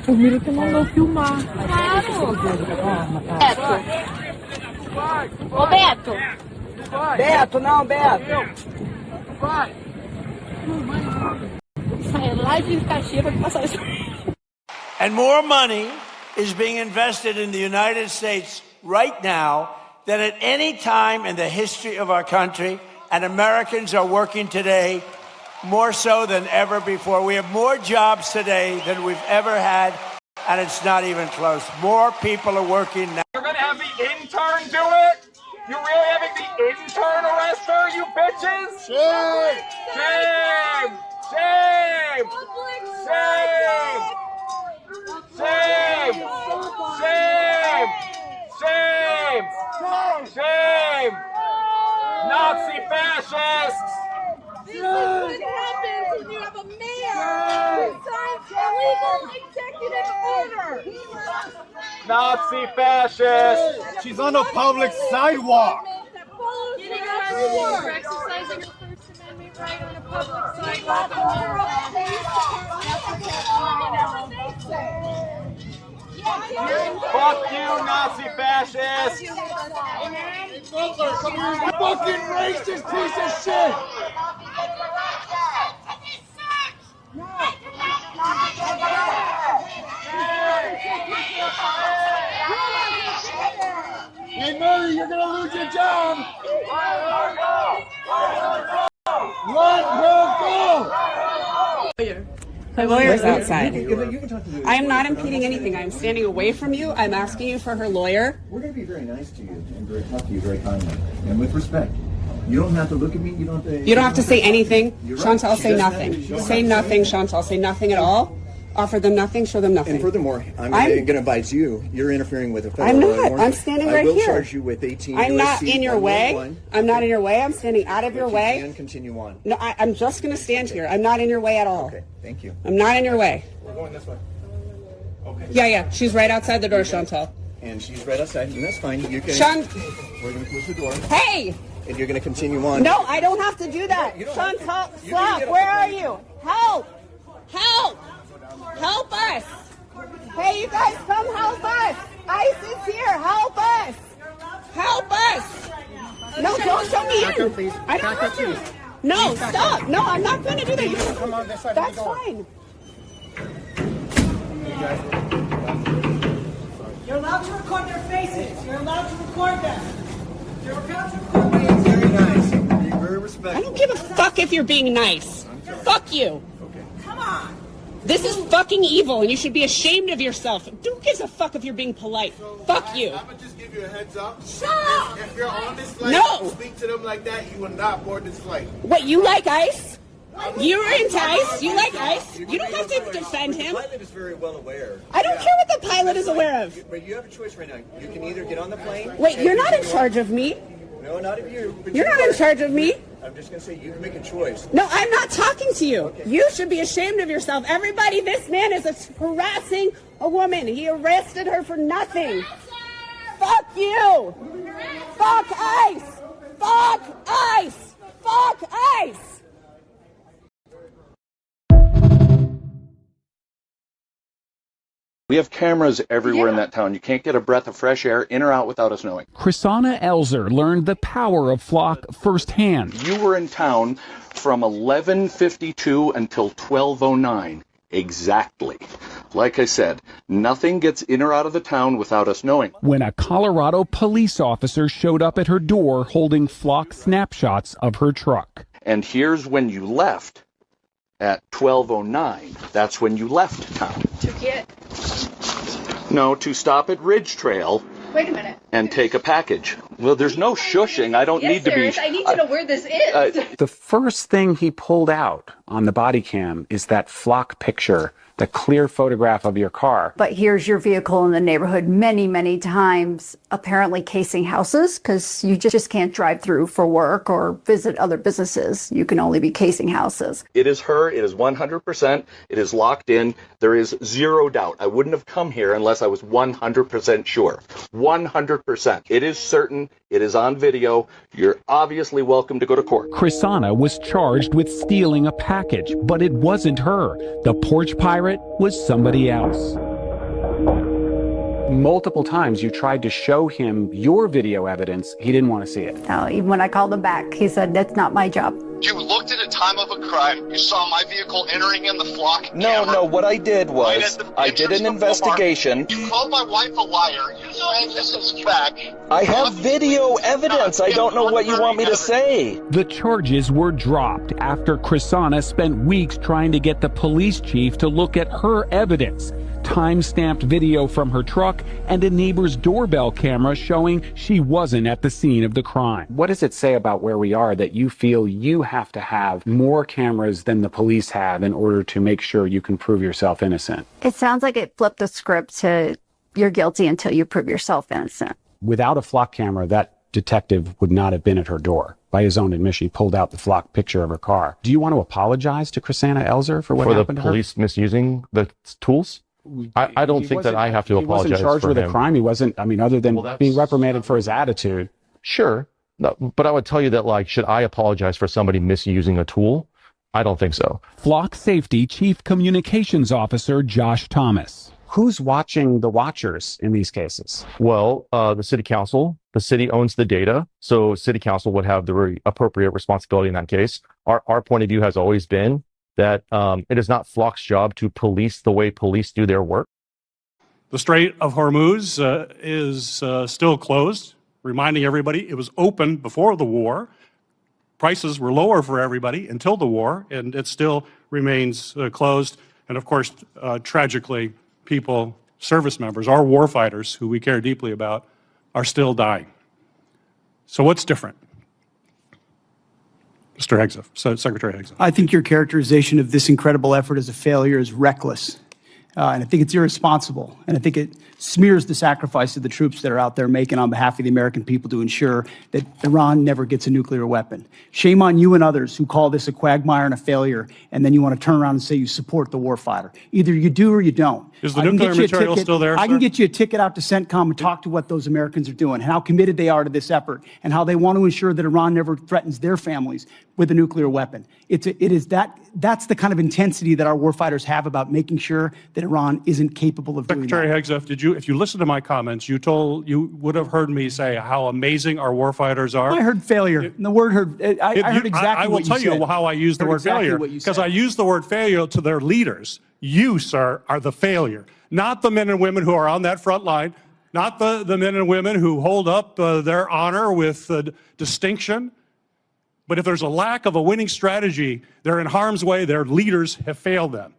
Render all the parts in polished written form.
Humilde mandou filmar. Claro. Ô, Beto. Beto, não, Beto. Sai lá de Caxias pra passar isso. And more money is being invested in the United States right now than at any time in the history of our country. And Americans are working today more so than ever before. We have more jobs today than we've ever had, and it's not even close. More people are working now. You're gonna have the intern do it? You're really having the intern arrest her, you bitches? Shame! Shame! Shame! Shame! Shame! Shame! Shame! Shame! Nazi fascists! This is what happens when you have a mayor who signs illegal executive order. Nazi fascists! She's on a public sidewalk. You're exercising your First Amendment right on a public sidewalk. Fuck you, Nazi fascists! Fucking racist piece of shit! Hey, Murray, you're gonna lose your job! Run, go! My lawyer's outside. I am not impeding anything. I am standing away from you. I'm asking you for her lawyer. We're going to be very nice to you and very talk to you very kindly and with respect. You don't have to look at me. You don't have to say anything. You're right. Chantal, say nothing. Say nothing, Chantal. Say nothing at all. Offer them nothing. Show them nothing. And furthermore, I'm going to advise you. You're interfering with a federal I'm law. not. I'm standing right here. I will here. charge you with 18 I'm not USC in your way. 111. I'm not in your way. I'm standing out of your way. You can continue on. No, I'm just going to stand here. I'm not in your way at all. Okay, thank you. I'm not in your way. We're going this way. Okay. Yeah. She's right outside the door, Chantal. And she's right outside, and that's fine. You can. We're going to close the door. Hey! And you're going to continue on. No, I don't have to do that. Chantal, stop. Where are you? Help! Help! Help us! Hey, you guys, come help us! ICE is here. Help us! Help us! No, don't show me in. I don't have to. No, stop. No, I'm not going to do that. You Come on this side. That's fine. You're allowed to record their faces. You're allowed to record them. You're allowed to record them. Very nice. Be very respectful. I don't give a fuck if you're being nice. Fuck you. Come on. This is fucking evil, and you should be ashamed of yourself. Who gives a fuck if you're being polite? Fuck you. I'm gonna just give you a heads up. Shut up! If you're on this flight, No. speak to them like that, you will not board this flight. What, you like ice? You're into ice? You like ice? You don't have to defend him. The pilot is very well aware. I don't care what the pilot is aware of. But you have a choice right now. You can either get on the plane. Wait, you're not in charge of me. No, not of you. But You're not in charge of me. I'm just going to say you can make a choice. No, I'm not talking to you. You should be ashamed of yourself. Everybody, this man is harassing a woman. He arrested her for nothing. Fuck you. Fuck ICE. Fuck ICE. Fuck ICE. We have cameras everywhere in that town. You can't get a breath of fresh air in or out without us knowing. Chrisana Elzer learned the power of Flock firsthand. You were in town from 11:52 until 12:09. Exactly. Like I said, nothing gets in or out of the town without us knowing. When a Colorado police officer showed up at her door holding Flock snapshots of her truck. And here's when you left at 12:09. That's when you left town. To get... No, to stop at Ridge Trail. Wait a minute. And take a package. Well, there's no shushing. I don't need to be... I need to know where this is. The first thing he pulled out on the body cam is that Flock picture, the clear photograph of your car. But here's your vehicle in the neighborhood many, many times, apparently casing houses, because you just can't drive through for work or visit other businesses. You can only be casing houses. It is her. It is 100%. It is locked in. There is zero doubt. I wouldn't have come here unless I was 100% sure. 100%. It is certain. It is on video. You're obviously welcome to go to court. Chrisana was charged with stealing a package package, but it wasn't her. The porch pirate was somebody else. Multiple times you tried to show him your video evidence. He didn't want to see it. No, even when I called him back, he said, that's not my job. You looked at a time of a crime. You saw my vehicle entering in the flock. No, what I did was, I did an investigation. You called my wife a liar. You saying this is fact. I have video evidence. I don't know what you want me to say. The charges were dropped after Krisanna spent weeks trying to get the police chief to look at her evidence. Time-stamped video from her truck and a neighbor's doorbell camera showing she wasn't at the scene of the crime. What does it say about where we are that you feel you have to have more cameras than the police have in order to make sure you can prove yourself innocent? It sounds like it flipped the script to you're guilty until you prove yourself innocent. Without a flock camera, that detective would not have been at her door. By his own admission, he pulled out the flock picture of her car. Do you want to apologize to Krisanna Elzer for what happened to her? For the police misusing the tools? I don't think that I have to apologize for him. He wasn't charged with a crime. He wasn't, other than being reprimanded for his attitude. Sure. No, but I would tell you that, should I apologize for somebody misusing a tool? I don't think so. Flock Safety Chief Communications Officer Josh Thomas. Who's watching the watchers in these cases? Well, the city council. The city owns the data, so city council would have the appropriate responsibility in that case. Our point of view has always been that it is not Flock's job to police the way police do their work. The Strait of Hormuz is still closed, reminding everybody it was open before the war. Prices were lower for everybody until the war, and it still remains closed. And of course, tragically, people, service members, our warfighters, who we care deeply about, are still dying. So what's different? Mr. Hegseth, Secretary Hegseth. I think your characterization of this incredible effort as a failure is reckless. And I think it's irresponsible. And I think it smears the sacrifice of the troops that are out there making on behalf of the American people to ensure that Iran never gets a nuclear weapon. Shame on you and others who call this a quagmire and a failure, and then you want to turn around and say you support the warfighter. Either you do or you don't. Is the nuclear material still there, I can get you a ticket out to CENTCOM and talk to what those Americans are doing, and how committed they are to this effort, and how they want to ensure that Iran never threatens their families with a nuclear weapon. That's the kind of intensity that our warfighters have about making sure that Iran isn't capable of doing that. Secretary Hegseth, if you listen to my comments, you would have heard me say how amazing our warfighters are. I heard failure. And the word heard, I heard exactly what you said. I will tell you how I use the word failure, because I use the word failure to their leaders. You, sir, are the failure, not the men and women who are on that front line, not the men and women who hold up their honor with distinction. But if there's a lack of a winning strategy, they're in harm's way. Their leaders have failed them.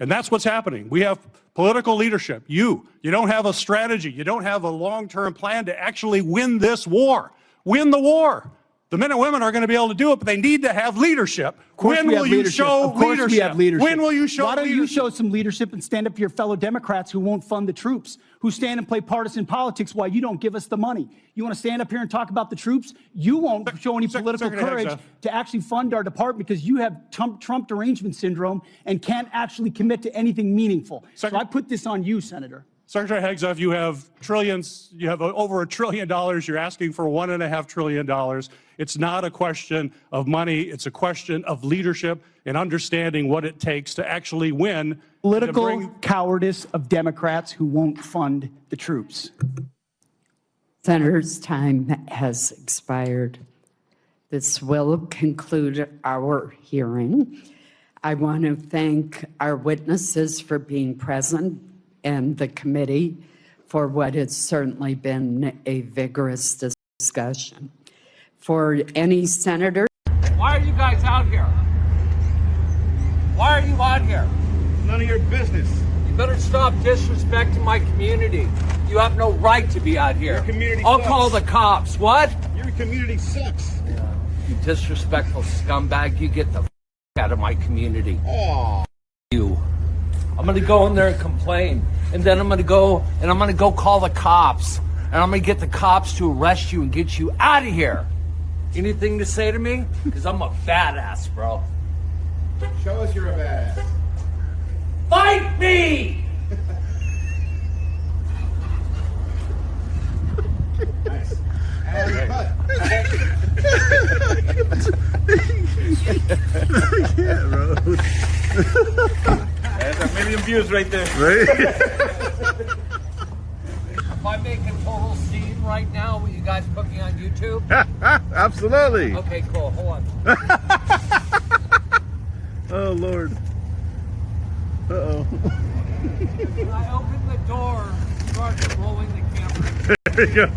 And that's what's happening. We have political leadership. You don't have a strategy. You don't have a long-term plan to actually win this war. Win the war. The men and women are going to be able to do it, but they need to have leadership. When will you show leadership? We have leadership. When will you show leadership? Why don't you show some leadership and stand up to your fellow Democrats who won't fund the troops, who stand and play partisan politics while you don't give us the money? You want to stand up here and talk about the troops? You won't show any political courage to actually fund our department because you have Trump derangement syndrome and can't actually commit to anything meaningful. So I put this on you, Senator. Secretary Hegseth, you have trillions, you have over $1 trillion, you're asking for $1.5 trillion. It's not a question of money, it's a question of leadership and understanding what it takes to actually win. Political cowardice of Democrats who won't fund the troops. Senator's time has expired. This will conclude our hearing. I want to thank our witnesses for being present and the committee for what has certainly been a vigorous discussion. For any senator. Why are you guys out here? Why are you out here? None of your business. You better stop disrespecting my community. You have no right to be out here. Your community I'll sucks. call the cops. What? Your community sucks. You disrespectful scumbag. You get the out of my community. Aww. You. I'm going to go in there and complain. And then I'm going to go call the cops. And I'm going to get the cops to arrest you and get you out of here. Anything to say to me? Because I'm a badass, bro. Show us you're a badass. Fight me! Nice. And cut. Yeah, bro. That's a million views right there. Right? If I make a total scene right now, will you guys put me on YouTube? Absolutely. Okay, cool. Hold on. Oh, Lord. Uh-oh. I open the door, start rolling the camera. There you go.